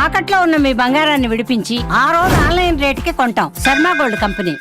తాకట్లో ఉన్న మీ బంగారాన్ని విడిపించి ఆ రోజు ఆన్లైన్ రేటుకి కొంటాం. Sharma gold company.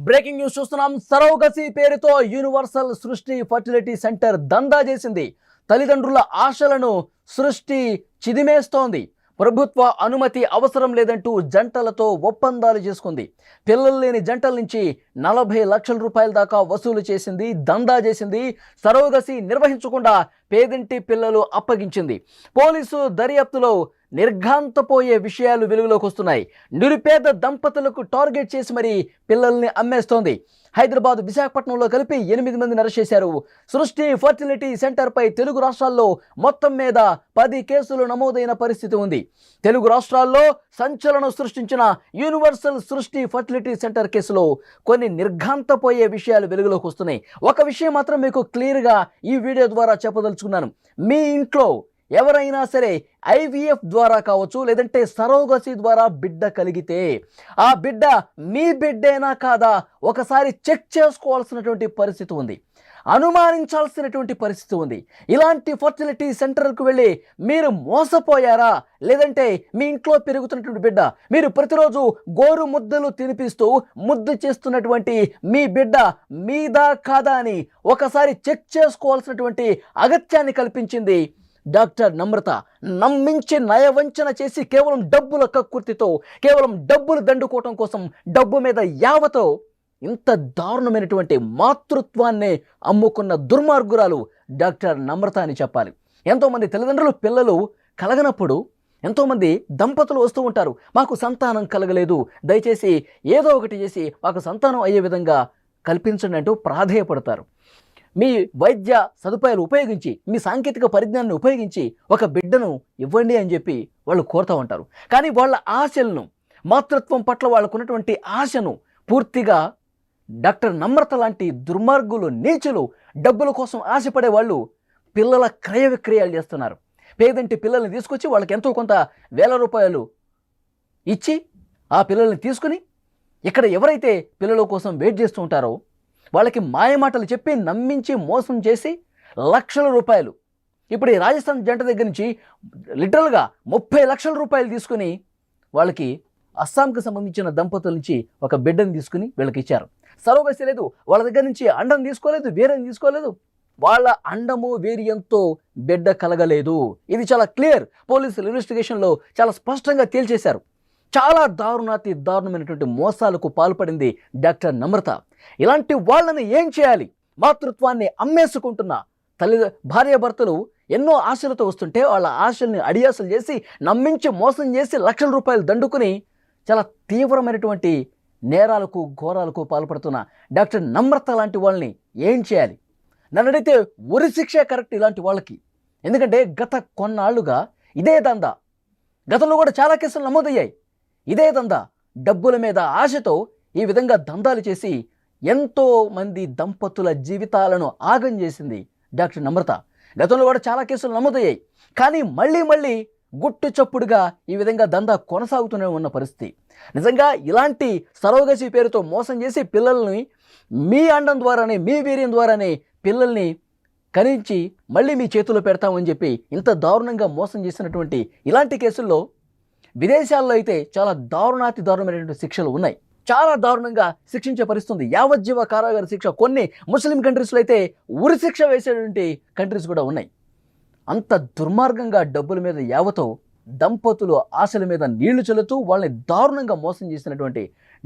Breaking news చూస్తున్నాం. సరోగసి పేరుతో యూనివర్సల్ సృష్టి ఫర్టిలిటీ సెంటర్ దందా చేసింది. తల్లిదండ్రుల ఆశలను సృష్టి చిదిమేస్తోంది. ప్రభుత్వ అనుమతి అవసరం లేదంటూ జంటలతో ఒప్పందాలు చేసుకుంది. పిల్లలు లేని జంటల నుంచి 40 లక్షల రూపాయల దాకా వసూలు చేసింది, దందా చేసింది. సరోగసి నిర్వహించకుండా పేదింటి పిల్లలు అప్పగించింది. పోలీసు దర్యాప్తులో నిర్ఘాంతపోయే విషయాలు వెలుగులోకి వస్తున్నాయి. నిరుపేద దంపతులకు టార్గెట్ చేసి మరీ పిల్లల్ని అమ్మేస్తోంది. హైదరాబాద్, విశాఖపట్నంలో కలిపి 8 మందిని అరెస్ట్ చేశారు. సృష్టి ఫర్టిలిటీ సెంటర్పై తెలుగు రాష్ట్రాల్లో మొత్తం మీద 10 కేసులు నమోదైన పరిస్థితి ఉంది. తెలుగు రాష్ట్రాల్లో సంచలనం సృష్టించిన యూనివర్సల్ సృష్టి ఫర్టిలిటీ సెంటర్ కేసులో కొన్ని నిర్ఘాంతపోయే విషయాలు వెలుగులోకి వస్తున్నాయి. ఒక విషయం మాత్రం మీకు క్లియర్గా ఈ వీడియో ద్వారా చెప్పదలుచుకున్నాను. మీ ఇంట్లో ఎవరైనా సరే ఐవీఎఫ్ ద్వారా కావచ్చు, లేదంటే సరోగసి ద్వారా బిడ్డ కలిగితే ఆ బిడ్డ మీ బిడ్డేనా కాదా ఒకసారి చెక్ చేసుకోవాల్సినటువంటి పరిస్థితి ఉంది, అనుమానించాల్సినటువంటి పరిస్థితి ఉంది. ఇలాంటి ఫర్టిలిటీ సెంటర్కు వెళ్ళి మీరు మోసపోయారా, లేదంటే మీ ఇంట్లో పెరుగుతున్నటువంటి బిడ్డ మీరు ప్రతిరోజు గోరు ముద్దలు తినిపిస్తూ ముద్దు చేస్తున్నటువంటి మీ బిడ్డ మీదా కాదా అని ఒకసారి చెక్ చేసుకోవాల్సినటువంటి అగత్యాన్ని కల్పించింది డాక్టర్ నమ్రత. నమ్మించి నయవంచన చేసి కేవలం డబ్బుల కక్కుర్తితో, కేవలం డబ్బులు దండుకోవటం కోసం, డబ్బు మీద యావతో ఇంత దారుణమైనటువంటి మాతృత్వాన్ని అమ్ముకున్న దుర్మార్గురాలు డాక్టర్ నమ్రత అని చెప్పాలి. ఎంతోమంది తల్లిదండ్రులు పిల్లలు కలగనప్పుడు ఎంతోమంది దంపతులు వస్తూ ఉంటారు, మాకు సంతానం కలగలేదు, దయచేసి ఏదో ఒకటి చేసి మాకు సంతానం అయ్యే విధంగా కల్పించండి అంటూ ప్రాధేయపడతారు. మీ వైద్య సదుపాయాలు ఉపయోగించి, మీ సాంకేతిక పరిజ్ఞానాన్ని ఉపయోగించి ఒక బిడ్డను ఇవ్వండి అని చెప్పి వాళ్ళు కోరుతూ ఉంటారు. కానీ వాళ్ళ ఆశలను, మాతృత్వం పట్ల వాళ్ళకున్నటువంటి ఆశను పూర్తిగా డాక్టర్ నమ్రత లాంటి దుర్మార్గులు, నీచులు, డబ్బుల కోసం ఆశపడే వాళ్ళు పిల్లల క్రయ విక్రయాలు చేస్తున్నారు. పేదంటి పిల్లల్ని తీసుకొచ్చి వాళ్ళకి ఎంతో కొంత వేల రూపాయలు ఇచ్చి ఆ పిల్లల్ని తీసుకుని ఇక్కడ ఎవరైతే పిల్లల కోసం వెయిట్ చేస్తూ ఉంటారో వాళ్ళకి మాయమాటలు చెప్పి నమ్మించి మోసం చేసి లక్షల రూపాయలు, ఇప్పుడు ఈ రాజస్థాన్ జంట దగ్గర నుంచి లిటరల్గా 30 లక్షల రూపాయలు తీసుకుని వాళ్ళకి అస్సాంకి సంబంధించిన దంపతుల నుంచి ఒక బిడ్డను తీసుకుని వీళ్ళకి ఇచ్చారు. సరోగసి లేదు, వాళ్ళ దగ్గర నుంచి అండం తీసుకోలేదు, వీర్యం తీసుకోలేదు, వాళ్ళ అండము వీర్యంతో బిడ్డ కలగలేదు. ఇది చాలా క్లియర్. పోలీసులు ఇన్వెస్టిగేషన్లో చాలా స్పష్టంగా తేల్చేశారు. చాలా దారుణమైనటువంటి మోసాలకు పాల్పడింది డాక్టర్ నమ్రత. ఇలాంటి వాళ్ళని ఏం చేయాలి? మాతృత్వాన్ని అమ్మేసుకుంటున్న భార్యాభర్తలు ఎన్నో ఆశలతో వస్తుంటే వాళ్ళ ఆశల్ని అడియాసలు చేసి, నమ్మించి మోసం చేసి లక్షల రూపాయలు దండుకుని చాలా తీవ్రమైనటువంటి నేరాలకు, ఘోరాలకు పాల్పడుతున్న డాక్టర్ నమ్రత లాంటి వాళ్ళని ఏం చేయాలి? నన్ను అడిగితే ఉరిశిక్ష కరెక్ట్ ఇలాంటి వాళ్ళకి. ఎందుకంటే గత కొన్నాళ్లుగా ఇదే దందా, గతంలో కూడా చాలా కేసులు నమోదయ్యాయి. ఇదే దందా, డబ్బుల మీద ఆశతో ఈ విధంగా దందాలు చేసి ఎంతో మంది దంపతుల జీవితాలను ఆగం చేసింది డాక్టర్ నమ్రత. గతంలో కూడా చాలా కేసులు నమోదయ్యాయి. కానీ మళ్ళీ గుట్టు చప్పుడుగా ఈ విధంగా దందా కొనసాగుతూనే ఉన్న పరిస్థితి. నిజంగా ఇలాంటి సరోగసి పేరుతో మోసం చేసి పిల్లల్ని మీ అండం ద్వారానే, మీ వీర్యం ద్వారానే పిల్లల్ని కరించి మళ్ళీ మీ చేతిలో పెడతామని చెప్పి ఇంత దారుణంగా మోసం చేసినటువంటి ఇలాంటి కేసుల్లో విదేశాల్లో అయితే చాలా దారుణమైనటువంటి శిక్షలు ఉన్నాయి. చాలా దారుణంగా శిక్షించే పరిస్థితుంది. యావజ్జీవ కారాగార శిక్ష, కొన్ని ముస్లిం కంట్రీస్లో అయితే ఉరి శిక్ష వేసేటువంటి కంట్రీస్ కూడా ఉన్నాయి. అంత దుర్మార్గంగా డబ్బుల మీద యావతో దంపతులు ఆశల మీద నీళ్లు చల్లుతూ వాళ్ళని దారుణంగా మోసం చేసినటువంటి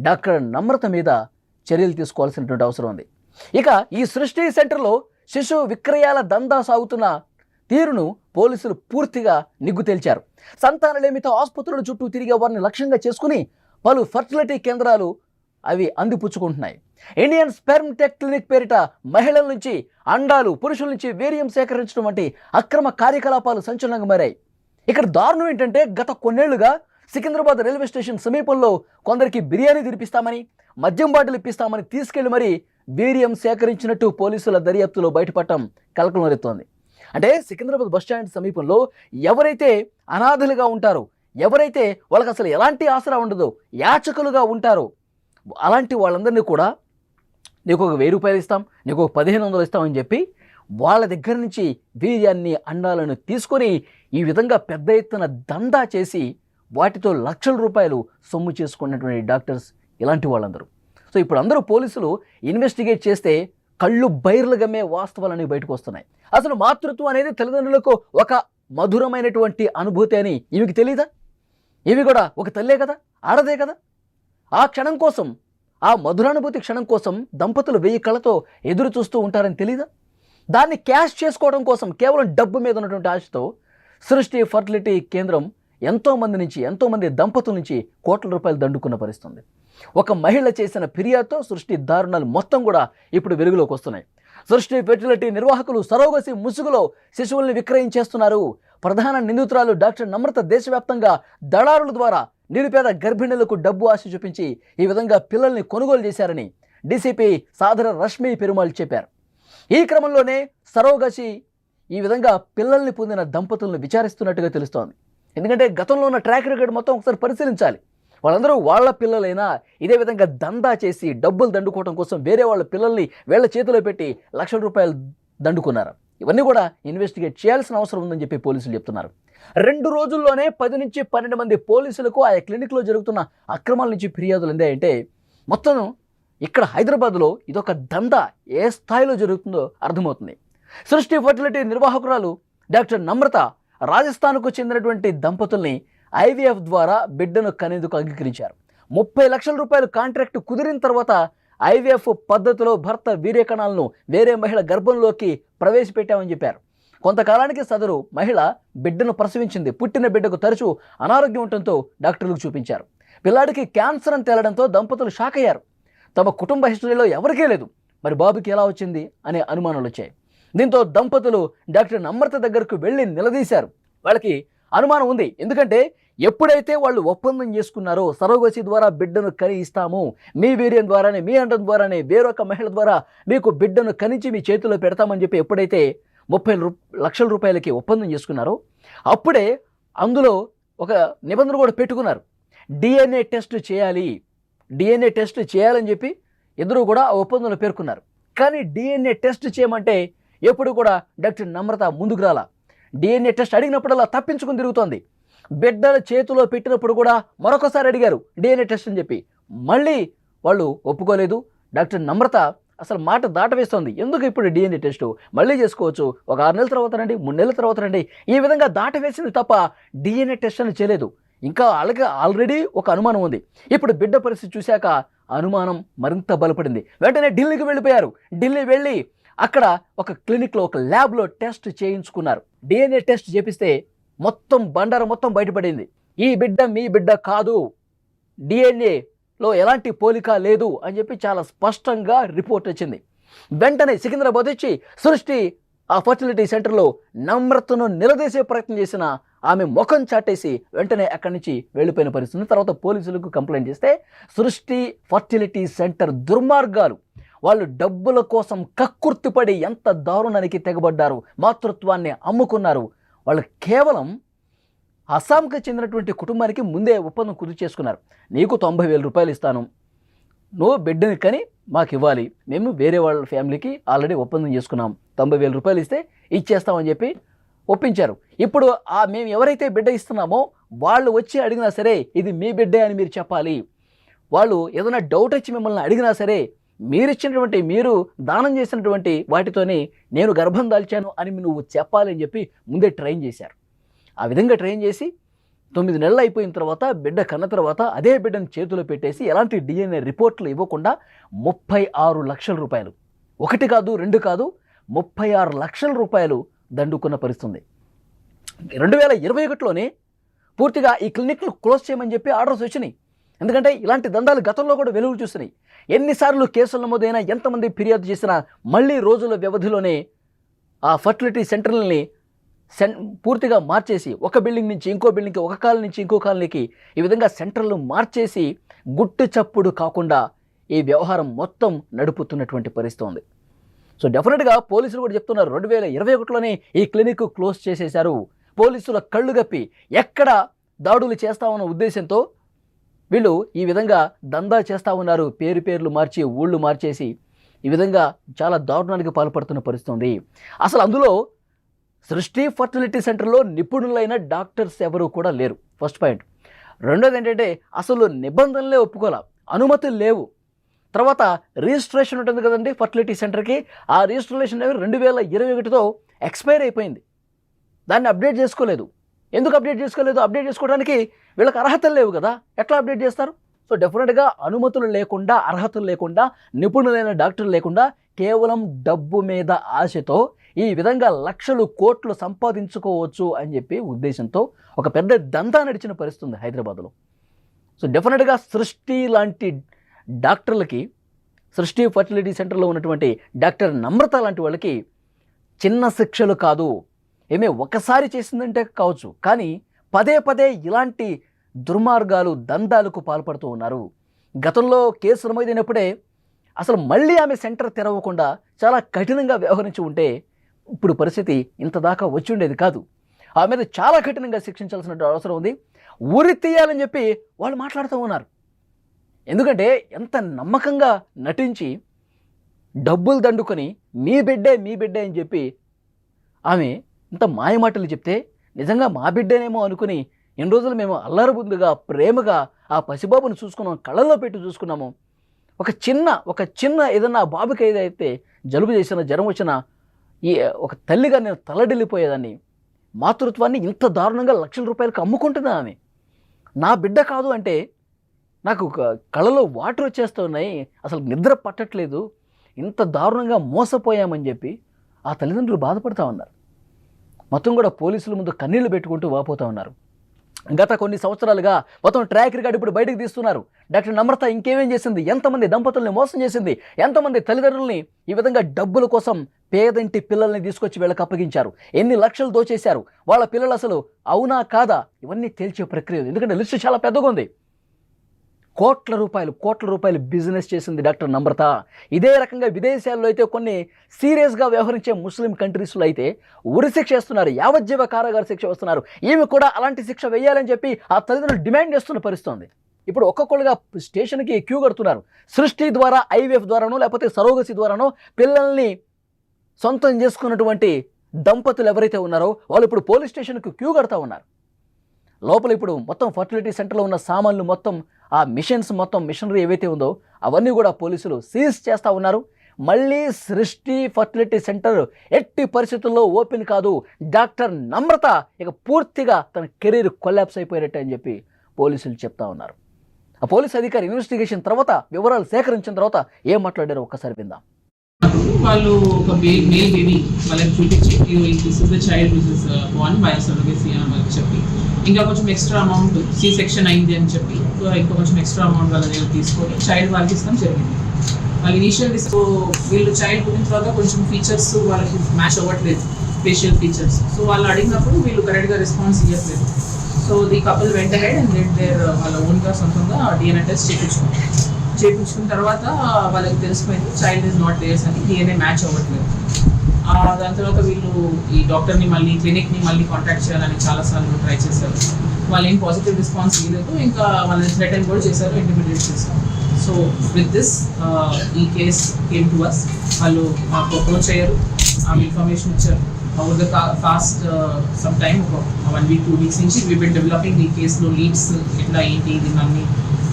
డాక్టర్ నమ్రత మీద చర్యలు తీసుకోవాల్సినటువంటి అవసరం ఉంది. ఇక ఈ సృష్టి సెంటర్లో శిశు విక్రయాల దందా సాగుతున్న తీరును పోలీసులు పూర్తిగా నిగ్గు తేల్చారు. సంతానలేమితో ఆసుపత్రుల చుట్టూ తిరిగే వారిని లక్ష్యంగా చేసుకుని పలు ఫర్టిలిటీ కేంద్రాలు అవి అందిపుచ్చుకుంటున్నాయి. ఇండియన్ స్పెర్మ్ టెక్ క్లినిక్ పేరిట మహిళల నుంచి అండాలు, పురుషుల నుంచి వీర్యం సేకరించడం వంటి అక్రమ కార్యకలాపాలు సంచలనంగా మారాయి. ఇక్కడ దారుణం ఏంటంటే, గత కొన్నేళ్లుగా సికింద్రాబాద్ రైల్వే స్టేషన్ సమీపంలో కొందరికి బిర్యానీ తినిపిస్తామని, మద్యం బాటిల్ ఇప్పిస్తామని తీసుకెళ్లి మరీ వీర్యం సేకరించినట్టు పోలీసుల దర్యాప్తులో బయటపడటం కలకలం రేపుతోంది. అంటే సికింద్రాబాద్ బస్టాండ్ సమీపంలో ఎవరైతే అనాథలుగా ఉంటారో, ఎవరైతే వాళ్ళకి అసలు ఎలాంటి ఆసరా ఉండదో, యాచకులుగా ఉంటారో అలాంటి వాళ్ళందరినీ కూడా నీకు ఒక 1000 రూపాయలు ఇస్తాం, నీకు ఒక 1500 ఇస్తామని చెప్పి వాళ్ళ దగ్గర నుంచి వీర్యాన్ని అండాలను తీసుకొని ఈ విధంగా పెద్ద ఎత్తున దందా చేసి వాటితో లక్షల రూపాయలు సొమ్ము చేసుకున్నటువంటి డాక్టర్స్ ఇలాంటి వాళ్ళందరూ. సో ఇప్పుడు అందరూ పోలీసులు ఇన్వెస్టిగేట్ చేస్తే కళ్ళు బైర్లుగమ్మే వాస్తవాలని బయటకు వస్తున్నాయి. అసలు మాతృత్వం అనేది తల్లిదండ్రులకు ఒక మధురమైనటువంటి అనుభూతి అని ఈమెకి తెలీదా? ఇవి కూడా ఒక తల్లే కదా, ఆడదే కదా. ఆ క్షణం కోసం, ఆ మధురానుభూతి క్షణం కోసం దంపతులు 1000 కళ్ళతో ఎదురు చూస్తూ ఉంటారని తెలీదా? దాన్ని క్యాష్ చేసుకోవడం కోసం కేవలం డబ్బు మీద ఉన్నటువంటి ఆశతో సృష్టి ఫర్టిలిటీ కేంద్రం ఎంతోమంది దంపతుల నుంచి కోట్ల రూపాయలు దండుకున్న పరిస్థితుంది. ఒక మహిళ చేసిన ఫిర్యాదుతో సృష్టి దారుణాలు మొత్తం కూడా ఇప్పుడు వెలుగులోకి వస్తున్నాయి. సృష్టి ఫెర్టిలిటీ నిర్వాహకులు సరోగసి ముసుగులో శిశువుల్ని విక్రయించేస్తున్నారు. ప్రధాన నిందితురాలు డాక్టర్ నమ్రత దేశవ్యాప్తంగా దళారుల ద్వారా నిరుపేద గర్భిణులకు డబ్బు ఆశ చూపించి ఈ విధంగా పిల్లల్ని కొనుగోలు చేశారని డీసీపీ సాదర రష్మి పెరుమాళ్ చెప్పారు. ఈ క్రమంలోనే సరోగసి ఈ విధంగా పిల్లల్ని పొందిన దంపతులను విచారిస్తున్నట్టుగా తెలుస్తోంది. ఎందుకంటే గతంలో ఉన్న ట్రాక్ రికార్డ్ మొత్తం ఒకసారి పరిశీలించాలి. వాళ్ళందరూ వాళ్ళ పిల్లలైనా ఇదే విధంగా దందా చేసి డబ్బులు దండుకోవడం కోసం వేరే వాళ్ళ పిల్లల్ని వీళ్ళ చేతిలో పెట్టి లక్షల రూపాయలు దండుకున్నారు. ఇవన్నీ కూడా ఇన్వెస్టిగేట్ చేయాల్సిన అవసరం ఉందని చెప్పి పోలీసులు చెప్తున్నారు. 2 రోజుల్లోనే 10 నుంచి 12 మంది పోలీసులకు ఆ క్లినిక్లో జరుగుతున్న అక్రమాల నుంచి ఫిర్యాదులు అందాయంటే మొత్తం ఇక్కడ హైదరాబాద్లో ఇదొక దందా ఏ స్థాయిలో జరుగుతుందో అర్థమవుతుంది. సృష్టి ఫర్టిలిటీ నిర్వాహకురాలు డాక్టర్ నమ్రత రాజస్థాన్కు చెందినటువంటి దంపతుల్ని ఐవీఎఫ్ ద్వారా బిడ్డను కనేందుకు అంగీకరించారు. 30 లక్షల రూపాయలు కాంట్రాక్ట్ కుదిరిన తర్వాత ఐవీఎఫ్ పద్ధతిలో భర్త వీర్యకణాలను వేరే మహిళ గర్భంలోకి ప్రవేశపెట్టామని చెప్పారు. కొంతకాలానికి సదరు మహిళ బిడ్డను ప్రసవించింది. పుట్టిన బిడ్డకు తరచూ అనారోగ్యం ఉండటంతో డాక్టర్లకు చూపించారు. పిల్లాడికి క్యాన్సర్ అని తేలడంతో దంపతులు షాక్ అయ్యారు. తమ కుటుంబ హిస్టరీలో ఎవరికీ లేదు, మరి బాబుకి ఎలా వచ్చింది అనే అనుమానాలు వచ్చాయి. దీంతో దంపతులు డాక్టర్ నమ్రత దగ్గరకు వెళ్ళి నిలదీశారు. వాళ్ళకి అనుమానం ఉంది. ఎందుకంటే ఎప్పుడైతే వాళ్ళు ఒప్పందం చేసుకున్నారో సరోగసి ద్వారా బిడ్డను కని ఇస్తాము, మీ వీర్యం ద్వారానే, మీ అండం ద్వారానే వేరొక మహిళ ద్వారా మీకు బిడ్డను కనించి మీ చేతిలో పెడతామని చెప్పి ఎప్పుడైతే 30 లక్షల రూపాయలకి ఒప్పందం చేసుకున్నారో అప్పుడే అందులో ఒక నిబంధన కూడా పెట్టుకున్నారు. డిఎన్ఏ టెస్ట్ చేయాలని చెప్పి ఇద్దరు కూడా ఆ ఒప్పందంలో పేర్కొన్నారు. కానీ డిఎన్ఏ టెస్ట్ చేయమంటే ఎప్పుడు కూడా డాక్టర్ నమ్రత ముందుకు రాలా. డిఎన్ఏ టెస్ట్ అడిగినప్పుడల్లా తప్పించుకుని తిరుగుతోంది. బిడ్డల చేతిలో పెట్టినప్పుడు కూడా మరొకసారి అడిగారు డిఎన్ఏ టెస్ట్ అని చెప్పి, మళ్ళీ వాళ్ళు ఒప్పుకోలేదు. డాక్టర్ నమ్రత అసలు మాట దాటవేస్తోంది. ఎందుకు ఇప్పుడు డిఎన్ఏ టెస్ట్ మళ్ళీ చేసుకోవచ్చు, ఒక 6 నెలల తర్వాత రండి, 3 నెలల తర్వాత రండి, ఈ విధంగా దాటవేసింది తప్ప డిఎన్ఏ టెస్ట్ అని చేయలేదు. ఇంకా వాళ్ళకి ఆల్రెడీ ఒక అనుమానం ఉంది. ఇప్పుడు బిడ్డ పరిస్థితి చూశాక అనుమానం మరింత బలపడింది. వెంటనే ఢిల్లీకి వెళ్ళిపోయారు. ఢిల్లీ వెళ్ళి అక్కడ ఒక క్లినిక్లో ఒక ల్యాబ్లో టెస్ట్ చేయించుకున్నారు. డిఎన్ఏ టెస్ట్ చేపిస్తే మొత్తం బండారం మొత్తం బయటపడింది. ఈ బిడ్డ మీ బిడ్డ కాదు, డిఎన్ఏలో ఎలాంటి పోలిక లేదు అని చెప్పి చాలా స్పష్టంగా రిపోర్ట్ వచ్చింది. వెంటనే సికింద్రాబాద్ వచ్చి సృష్టి ఆ ఫర్టిలిటీ సెంటర్లో నమ్రతను నిలదీసే ప్రయత్నం చేసిన ఆమె ముఖం చాటేసి వెంటనే అక్కడి నుంచి వెళ్ళిపోయిన పరిస్థితి. తర్వాత పోలీసులకు కంప్లైంట్ చేస్తే సృష్టి ఫర్టిలిటీ సెంటర్ దుర్మార్గాలు, వాళ్ళు డబ్బుల కోసం కక్కుర్తిపడి ఎంత దారుణానికి తెగబడ్డారు, మాతృత్వాన్ని అమ్ముకున్నారు. వాళ్ళు కేవలం అస్సాంకి చెందినటువంటి కుటుంబానికి ముందే ఒప్పందం కుదురు చేసుకున్నారు. నీకు 90,000 రూపాయలు ఇస్తాను, నువ్వు బిడ్డని కని మాకు ఇవ్వాలి, మేము వేరే వాళ్ళ ఫ్యామిలీకి ఆల్రెడీ ఒప్పందం చేసుకున్నాం, 90,000 రూపాయలు ఇస్తే ఇచ్చేస్తామని చెప్పి ఒప్పించారు. ఇప్పుడు మేము ఎవరైతే బిడ్డ ఇస్తున్నామో వాళ్ళు వచ్చి అడిగినా సరే ఇది మీ బిడ్డే అని మీరు చెప్పాలి. వాళ్ళు ఏదైనా డౌట్ వచ్చి మిమ్మల్ని అడిగినా సరే మీరు దానం చేసినటువంటి వాటితోనే నేను గర్భం దాల్చాను అని నువ్వు చెప్పాలి అని చెప్పి ముందే ట్రైన్ చేశారు. ఆ విధంగా ట్రైన్ చేసి 9 నెలలు అయిపోయిన తర్వాత బిడ్డ కన్న తర్వాత అదే బిడ్డను చేతిలో పెట్టేసి ఎలాంటి డిఎన్ఏ రిపోర్ట్లు ఇవ్వకుండా 36 లక్షల రూపాయలు, 1 కాదు 2 కాదు 36 లక్షల రూపాయలు దండుకున్న పరిస్థితుంది. 2021లోనే పూర్తిగా ఈ క్లినిక్లు క్లోజ్ చేయమని చెప్పి ఆర్డర్స్ వచ్చినాయి. ఎందుకంటే ఇలాంటి దందాలు గతంలో కూడా వెలుగు చూస్తున్నాయి. ఎన్నిసార్లు కేసులు నమోదైనా, ఎంతమంది ఫిర్యాదు చేసినా మళ్ళీ రోజుల వ్యవధిలోనే ఆ ఫర్టిలిటీ సెంటర్లని పూర్తిగా మార్చేసి ఒక బిల్డింగ్ నుంచి ఇంకో బిల్డింగ్కి, ఒక కాలనీ నుంచి ఇంకో కాలనీకి ఈ విధంగా సెంటర్లు మార్చేసి గుట్టు చప్పుడు కాకుండా ఈ వ్యవహారం మొత్తం నడుపుతున్నటువంటి పరిస్థితి ఉంది. సో డెఫినెట్గా పోలీసులు కూడా చెప్తున్నారు 2021లోనే ఈ క్లినిక్ క్లోజ్ చేసేశారు. పోలీసుల కళ్ళు గప్పి ఎక్కడ దాడులు చేస్తామన్న ఉద్దేశంతో వీళ్ళు ఈ విధంగా దందా చేస్తూ ఉన్నారు. పేర్లు మార్చి ఊళ్ళు మార్చేసి ఈ విధంగా చాలా దారుణానికి పాల్పడుతున్న పరిస్థితి ఉంది. అసలు అందులో సృష్టి ఫర్టిలిటీ సెంటర్లో నిపుణులైన డాక్టర్స్ ఎవరు కూడా లేరు, ఫస్ట్ పాయింట్. రెండోది ఏంటంటే అసలు నిబంధనలే ఒప్పుకోలే, అనుమతులు లేవు. తర్వాత రిజిస్ట్రేషన్ ఉంటుంది కదండి ఫర్టిలిటీ సెంటర్కి, ఆ రిజిస్ట్రేషన్ 2021తో ఎక్స్పైర్ అయిపోయింది. దాన్ని అప్డేట్ చేసుకోలేదు. ఎందుకు అప్డేట్ చేసుకోలేదు? అప్డేట్ చేసుకోవడానికి వీళ్ళకి అర్హతలు లేవు కదా, ఎట్లా అప్డేట్ చేస్తారు? సో డెఫినెట్గా అనుమతులు లేకుండా, అర్హతలు లేకుండా, నిపుణులైన డాక్టర్లు లేకుండా కేవలం డబ్బు మీద ఆశతో ఈ విధంగా లక్షలు కోట్లు సంపాదించుకోవచ్చు అని చెప్పి ఉద్దేశంతో ఒక పెద్ద దందా నడిచిన పరిస్థితి ఉంది హైదరాబాద్లో. సో డెఫినెట్గా సృష్టి లాంటి డాక్టర్లకి, సృష్టి ఫర్టిలిటీ సెంటర్లో ఉన్నటువంటి డాక్టర్ నమ్రత లాంటి వాళ్ళకి చిన్న శిక్షలు కాదు, ఏమే ఒకసారి చేసిందంటే కావచ్చు, కానీ పదే పదే ఇలాంటి దుర్మార్గాలు, దందాలకు పాల్పడుతూ ఉన్నారు. గతంలో కేసు నమోదైనప్పుడే అసలు మళ్ళీ ఆమె సెంటర్ తెరవకుండా చాలా కఠినంగా వ్యవహరించి ఉంటే ఇప్పుడు పరిస్థితి ఇంత దాకా వచ్చి ఉండేది కాదు. ఆమె మీద చాలా కఠినంగా శిక్షించాల్సిన అవసరం ఉంది. ఉరి తీయాలని చెప్పి వాళ్ళు మాట్లాడుతూ ఉన్నారు. ఎందుకంటే ఎంత నమ్మకంగా నటించి డబ్బులు దండుకొని మీ బిడ్డే అని చెప్పి ఆమె ఇంత మాయమాటలు చెప్తే నిజంగా మా బిడ్డేనేమో అనుకుని ఎన్ని రోజులు మేము అల్లరబుద్దుగా ప్రేమగా ఆ పసిబాబును చూసుకున్నాం, కళ్ళల్లో పెట్టి చూసుకున్నాము. ఒక చిన్న ఏదన్నా బాబుకి ఏదైతే జలుబు చేసినా, జ్వరం వచ్చినా ఈ ఒక తల్లిగా నేను తలడిల్లిపోయేదాన్ని. మాతృత్వాన్ని ఇంత దారుణంగా లక్షల రూపాయలకు అమ్ముకుంటున్నా ఆమె. నా బిడ్డ కాదు అంటే నాకు కళ్ళలో వాటర్ వచ్చేస్తున్నాయి, అసలు నిద్ర పట్టట్లేదు, ఇంత దారుణంగా మోసపోయామని చెప్పి ఆ తల్లిదండ్రులు బాధపడుతూ ఉన్నారు. మొత్తం కూడా పోలీసుల ముందు కన్నీళ్లు పెట్టుకుంటూ వాపోతూ ఉన్నారు. గత కొన్ని సంవత్సరాలుగా మొత్తం ట్రాక్ రికార్డు ఇప్పుడు బయటకు తీస్తున్నారు. డాక్టర్ నమ్రత ఇంకేమేం చేసింది, ఎంతమంది దంపతుల్ని మోసం చేసింది, ఎంతమంది తల్లిదండ్రుల్ని ఈ విధంగా డబ్బుల కోసం పేదంటి పిల్లల్ని తీసుకొచ్చి వీళ్ళకి అప్పగించారు, ఎన్ని లక్షలు దోచేశారు, వాళ్ళ పిల్లలు అసలు అవునా కాదా ఇవన్నీ తేల్చే ప్రక్రియ. ఎందుకంటే లిస్టు చాలా పెద్దగా ఉంది. కోట్ల రూపాయలు బిజినెస్ చేసింది డాక్టర్ నమ్రత. ఇదే రకంగా విదేశాల్లో అయితే కొన్ని సీరియస్గా వ్యవహరించే ముస్లిం కంట్రీస్లో అయితే ఉరి శిక్ష వేస్తున్నారు, యావజ్జీవ కారాగార శిక్ష వేస్తున్నారు. ఈమె కూడా అలాంటి శిక్ష వేయాలని చెప్పి ఆ తల్లిదండ్రులు డిమాండ్ చేస్తున్న పరిస్థితి. ఇప్పుడు ఒక్కొక్కరుగా స్టేషన్కి క్యూ కడుతున్నారు. సృష్టి ద్వారా, ఐవీఎఫ్ ద్వారానో లేకపోతే సరోగసి ద్వారానో పిల్లల్ని సొంతం చేసుకున్నటువంటి దంపతులు ఎవరైతే ఉన్నారో వాళ్ళు ఇప్పుడు పోలీస్ స్టేషన్కి క్యూ కడుతూ ఉన్నారు. లోపల ఇప్పుడు మొత్తం ఫర్టిలిటీ సెంటర్లో ఉన్న సామాన్లు మొత్తం, ఆ మిషన్స్ మొత్తం, మిషనరీ ఏవైతే ఉందో అవన్నీ కూడా పోలీసులు సీజ్ చేస్తూ ఉన్నారు. మళ్ళీ సృష్టి ఫర్టిలిటీ సెంటర్ ఎట్టి పరిస్థితుల్లో ఓపెన్ కాదు. డాక్టర్ నమ్రత ఇక పూర్తిగా తన కెరీర్ కొలాప్స్ అయిపోయినట్టు అని చెప్పి పోలీసులు చెప్తా ఉన్నారు. ఆ పోలీస్ అధికారి ఇన్వెస్టిగేషన్ తర్వాత వివరాలు సేకరించిన తర్వాత ఏం మాట్లాడారో ఒక్కసారి విందాం. వాళ్ళు ఒక మేల్ బేబీ వాళ్ళకి చూపించి this is the child which is born by surrogacy అని వాళ్ళకి చెప్పి ఇంకా కొంచెం ఎక్స్ట్రా అమౌంట్ సి సెక్షన్ అయింది అని చెప్పి ఇంకా కొంచెం ఎక్స్ట్రా అమౌంట్ వాళ్ళ దగ్గర తీసుకొని చైల్డ్ వాళ్ళకి ఇస్తాం జరిగింది. వాళ్ళు ఇనీషియల్ వీళ్ళు చైల్డ్ పుట్టిన తర్వాత కొంచెం ఫీచర్స్ వాళ్ళకి మ్యాచ్ అవ్వట్లేదు, ఫేషియల్ ఫీచర్స్. సో వాళ్ళు అడిగినప్పుడు వీళ్ళు కరెక్ట్గా రెస్పాన్స్ ఇవ్వట్లేదు. సో ది కపుల్ వెంట హెడ్ అండ్ దెన్ దేర్ వాళ్ళ ఓన్గా సొంతంగా డిఎన్ఏ టెస్ట్ చేయించుకున్న తర్వాత వాళ్ళకి తెలిసిపోయింది చైల్డ్ ఈజ్ నాట్ దేర్స్ అని, డిఎన్ఏ మ్యాచ్ అవ్వట్లేదు. దాని తర్వాత వీళ్ళు ఈ డాక్టర్ని మళ్ళీ క్లినిక్ని మళ్ళీ కాంటాక్ట్ చేయాలని చాలాసార్లు ట్రై చేశారు. వాళ్ళు ఏం పాజిటివ్ రెస్పాన్స్ ఇవ్వలేదు. ఇంకా వాళ్ళని థ్రెటన్ కూడా చేశారు, ఇంటిమిడేట్ చేశారు. సో విత్ దిస్ ఈ కేస్ కేమ్ టు అస్. వాళ్ళు మాకు అప్రోచ్ అయ్యారు, ఆమె ఇన్ఫర్మేషన్ ఇచ్చారు. Over the fast some time ఒక 1 week 2 weeks నుంచి వీ బిన్ డెవలపింగ్ ఈ కేసులో లీడ్స్ ఎట్లా ఏంటి దీన్ని అన్ని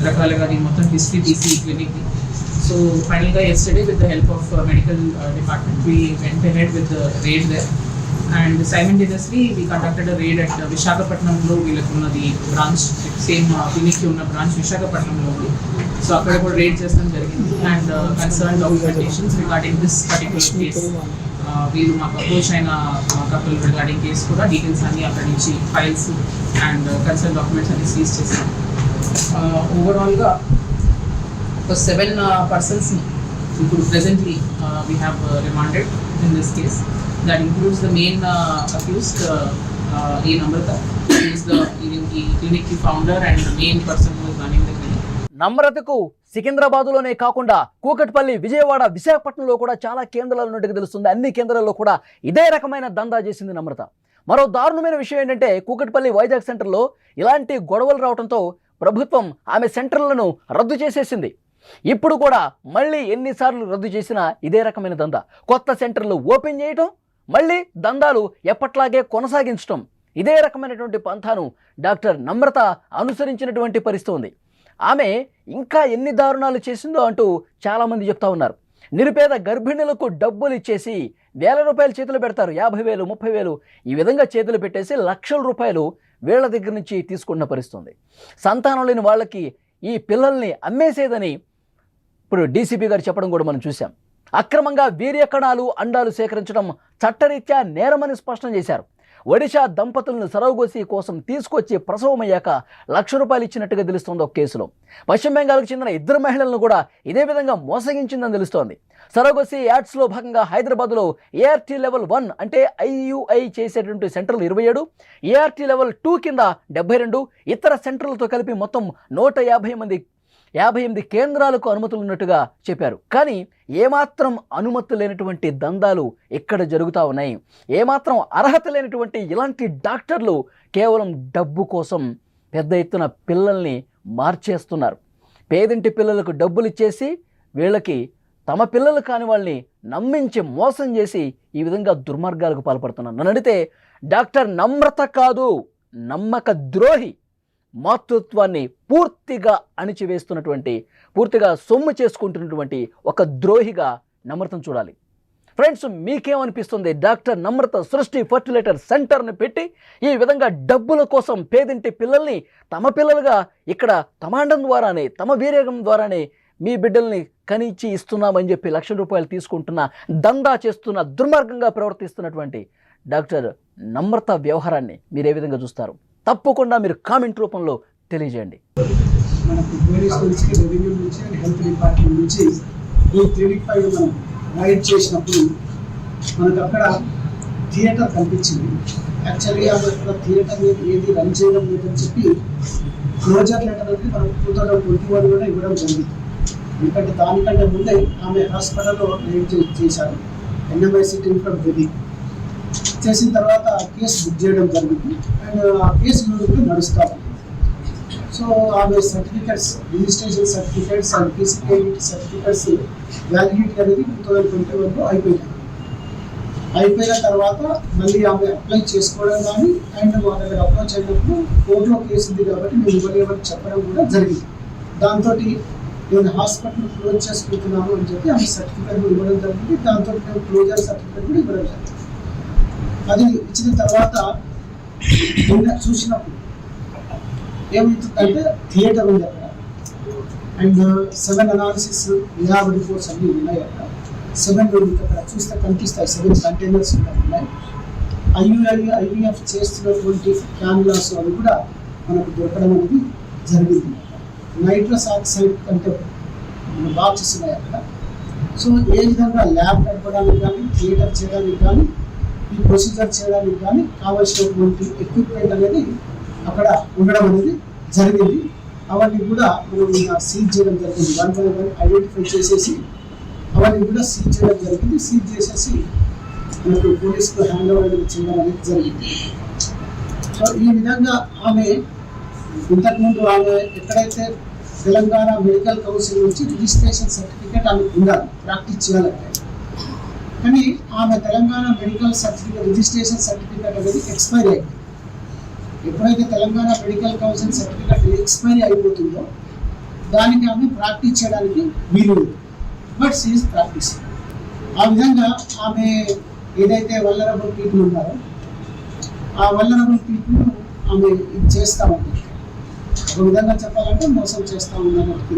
రకాలుగా దీని మొత్తం హిస్టరీ తీసి క్లినిక్ని. సో ఫైనల్గా yesterday with the help of medical department we went ahead with the raid there and simultaneously we conducted a raid at విశాఖపట్నంలో వీళ్ళకి ఉన్నది బ్రాంచ్, సేమ్ క్లినిక్కి ఉన్న బ్రాంచ్ విశాఖపట్నంలో ఉంది. సో అక్కడ కూడా రేడ్ చేస్తాం జరిగింది. And concern documentations regarding this particular case వీళ్ళు మాకు అప్రోచ్ అయిన కపుల్ రిగార్డింగ్ కేసు కూడా డీటెయిల్స్ అన్నీ అక్కడి నుంచి ఫైల్స్ అండ్ కన్సర్న్ డాక్యుమెంట్స్ అన్ని సీజ్ చేసాం. ఓవరాల్గా ఒక 7 personsని ఇప్పుడు presently we have remanded in this case. That includes the main accused ఈ నమ్రత, ఈస్ ద ఈ clinic founder and the main person who is running the clinic. నమ్రతకు సికింద్రాబాద్లోనే కాకుండా కూకట్పల్లి, విజయవాడ, విశాఖపట్నంలో కూడా చాలా కేంద్రాలు ఉన్నట్టుగా తెలుస్తుంది. అన్ని కేంద్రాల్లో కూడా ఇదే రకమైన దందా చేసింది నమ్రత. మరో దారుణమైన విషయం ఏంటంటే కూకట్పల్లి, వైజాగ్ సెంటర్లో ఇలాంటి గొడవలు రావడంతో ప్రభుత్వం ఆమె సెంటర్లను రద్దు చేసేసింది. ఇప్పుడు కూడా మళ్ళీ ఎన్నిసార్లు రద్దు చేసినా ఇదే రకమైన దందా. కొత్త సెంటర్లు ఓపెన్ చేయటం, మళ్ళీ దందాలు ఎప్పట్లాగే కొనసాగించటం, ఇదే రకమైనటువంటి పంథాను డాక్టర్ నమ్రత అనుసరించినటువంటి పరిస్థితి ఉంది. ఆమె ఇంకా ఎన్ని దారుణాలు చేసిందో అంటూ చాలామంది చెప్తా ఉన్నారు. నిరుపేద గర్భిణులకు డబ్బులు ఇచ్చేసి వేల రూపాయలు చేతులు పెడతారు, 50,000 30,000 ఈ విధంగా చేతులు పెట్టేసి లక్షల రూపాయలు వీళ్ళ దగ్గర నుంచి తీసుకున్న పరిస్థితి ఉంది. సంతానం లేని వాళ్ళకి ఈ పిల్లల్ని అమ్మేసేదని ఇప్పుడు డీసీపీ గారు చెప్పడం కూడా మనం చూసాం. అక్రమంగా వీర్యకణాలు అండాలు సేకరించడం చట్టరీత్యా నేరమని స్పష్టం చేశారు. ఒడిశా దంపతులను సరోగసి కోసం తీసుకొచ్చి ప్రసవమయ్యాక ₹1,00,000 ఇచ్చినట్టుగా తెలుస్తోంది ఒక కేసులో. పశ్చిమ బెంగాల్కు చెందిన 2 మహిళలను కూడా ఇదే విధంగా మోసగించిందని తెలుస్తోంది. సరోగసి యాడ్స్లో భాగంగా హైదరాబాద్లో ఏఆర్టీ లెవెల్ 1 అంటే ఐయుఐ చేసేటువంటి సెంటర్లు 27, ఏఆర్టీ లెవెల్ 2 కింద 72, ఇతర సెంటర్లతో కలిపి మొత్తం 158 కేంద్రాలకు అనుమతులు ఉన్నట్టుగా చెప్పారు. కానీ ఏమాత్రం అనుమతి లేనటువంటి దందాలు ఇక్కడ జరుగుతూ ఉన్నాయి. ఏమాత్రం అర్హత లేనటువంటి ఇలాంటి డాక్టర్లు కేవలం డబ్బు కోసం పెద్ద ఎత్తున పిల్లల్ని మార్చేస్తున్నారు. పేదింటి పిల్లలకు డబ్బులు ఇచ్చేసి వీళ్ళకి తమ పిల్లలు కాని వాళ్ళని నమ్మించి మోసం చేసి ఈ విధంగా దుర్మార్గాలకు పాల్పడుతున్నారు. నన్ను అడిగితే డాక్టర్ నమ్రత కాదు, నమ్మక ద్రోహి, మాతృత్వాన్ని పూర్తిగా అణిచివేస్తున్నటువంటి, పూర్తిగా సొమ్ము చేసుకుంటున్నటువంటి ఒక ద్రోహిగా నమ్రతను చూడాలి. ఫ్రెండ్స్, మీకేమనిపిస్తుంది? డాక్టర్ నమ్రత సృష్టి ఫర్టిలైజర్ సెంటర్ని పెట్టి ఈ విధంగా డబ్బుల కోసం పేదింటి పిల్లల్ని తమ పిల్లలుగా ఇక్కడ తమాండం ద్వారానే, తమ వీర్యం ద్వారానే మీ బిడ్డల్ని కనిచ్చి ఇస్తున్నామని చెప్పి ₹1,00,000 తీసుకుంటున్న, దందా చేస్తున్న, దుర్మార్గంగా ప్రవర్తిస్తున్నటువంటి డాక్టర్ నమ్రత వ్యవహారాన్ని మీరు ఏ విధంగా చూస్తారు? తప్పకుండా మీరు కామెంట్ రూపంలో తెలియజేయండి. మనకు పోలీస్ నుంచి, రెవెన్యూ నుంచి, హెల్త్ డిపార్ట్మెంట్ నుంచి ఈ క్లినిక్ పై మనం రైడ్ చేసినప్పుడు మనకు అక్కడ థియేటర్ కనిపించింది. యాక్చువల్గా అక్కడ థియేటర్ ఏది రన్ చేయడం లేదని చెప్పి క్లోజర్ లెటర్ అనేది మనకు 2021 కూడా ఇవ్వడం జరిగింది. ఎందుకంటే దానికంటే ముందే ఆమె హాస్పిటల్లో రైడ్ చేశారు. ఎన్ఎంఐసి టీమ్ ఫ్రమ్ ఢిల్లీ చేసిన తర్వాత కేసు బుక్ చేయడం జరిగింది. అండ్ ఆ కేసు కూడా నడుస్తూ ఉంది. సో ఆమె సర్టిఫికెట్స్, రిజిస్ట్రేషన్ సర్టిఫికెట్స్ అండ్ పీసీకేవిటీ సర్టిఫికెట్స్ వ్యాలిడిటీ అనేది 2021లో అయిపోయింది. అయిపోయిన తర్వాత మళ్ళీ ఆమె అప్లై చేసుకోవడం కానీ అండ్ మా దగ్గర అప్రోచ్ అయినప్పుడు కోర్టులో కేసు ఉంది కాబట్టి మేము ఇవ్వలేమని చెప్పడం కూడా జరిగింది. దాంతో నేను హాస్పిటల్ క్లోజ్ చేసుకుంటున్నాను అని చెప్పి ఆమె సర్టిఫికెట్ ఇవ్వడం జరిగింది. దాంతో మేము క్లోజర్ సర్టిఫికెట్ కూడా ఇవ్వడం జరిగింది. అది ఇచ్చిన తర్వాత నిన్న చూసినప్పుడు ఏమవుతుందంటే థియేటర్ ఉంది అక్కడ అండ్ 7 అనాలిసిస్ ల్యాబ్ రిపోర్ట్స్ అన్నీ ఉన్నాయి. అక్కడ 7 అక్కడ చూస్తే కనిపిస్తాయి, 7 కంటైనర్స్ ఉన్నాయి. ఐవీఎఫ్ చేస్తున్నటువంటి క్యాన్లాస్ అవి కూడా మనకు దొరకడం అనేది జరిగింది. నైట్రస్ ఆక్సైడ్ కంటే బాక్సెస్ ఉన్నాయి అక్కడ. సో ఏ విధంగా ల్యాబ్ నడపడానికి కానీ, థియేటర్ చేయడానికి కానీ, ఈ ప్రొసీజర్ చేయడానికి కానీ కావాల్సినటువంటి ఎక్విప్మెంట్ అనేది అక్కడ ఉండడం అనేది జరిగింది. అవన్నీ కూడా మనం సీజ్ చేయడం జరిగింది. 1 by 1 ఐడెంటిఫై చేసేసి అవన్నీ కూడా సీజ్ చేయడం జరిగింది. సీజ్ చేసేసి మనకు పోలీసుకు హ్యాండ్ ఓవర్ అనేది చేయడం అనేది జరిగింది. సో ఈ విధంగా ఆమె ఇంతకుముందు ఆమె ఎక్కడైతే తెలంగాణ మెడికల్ కౌన్సిల్ నుంచి రిజిస్ట్రేషన్ సర్టిఫికేట్ ఆమె ఉండాలి ప్రాక్టీస్ చేయాలంటే, కానీ ఆమె Telangana medical certificate registration certificate అనేది ఎక్స్పైరీ అయింది. ఎప్పుడైతే Telangana medical council certificate expiry అయిపోతుందో దానికి ఆమె ప్రాక్టీస్ చేయడానికి వీలు లేదు. But she is practice. ఆ విధంగా ఆమె ఏదైతే వల్నరబుల్ పీపుల్ ఉన్నారో ఆ వల్నరబుల్ పీపుల్ ఆమె ఇది చేస్తూ ఉంది. ఒక విధంగా చెప్పాలంటే మోసం చేస్తూ ఉందన్నట్టు.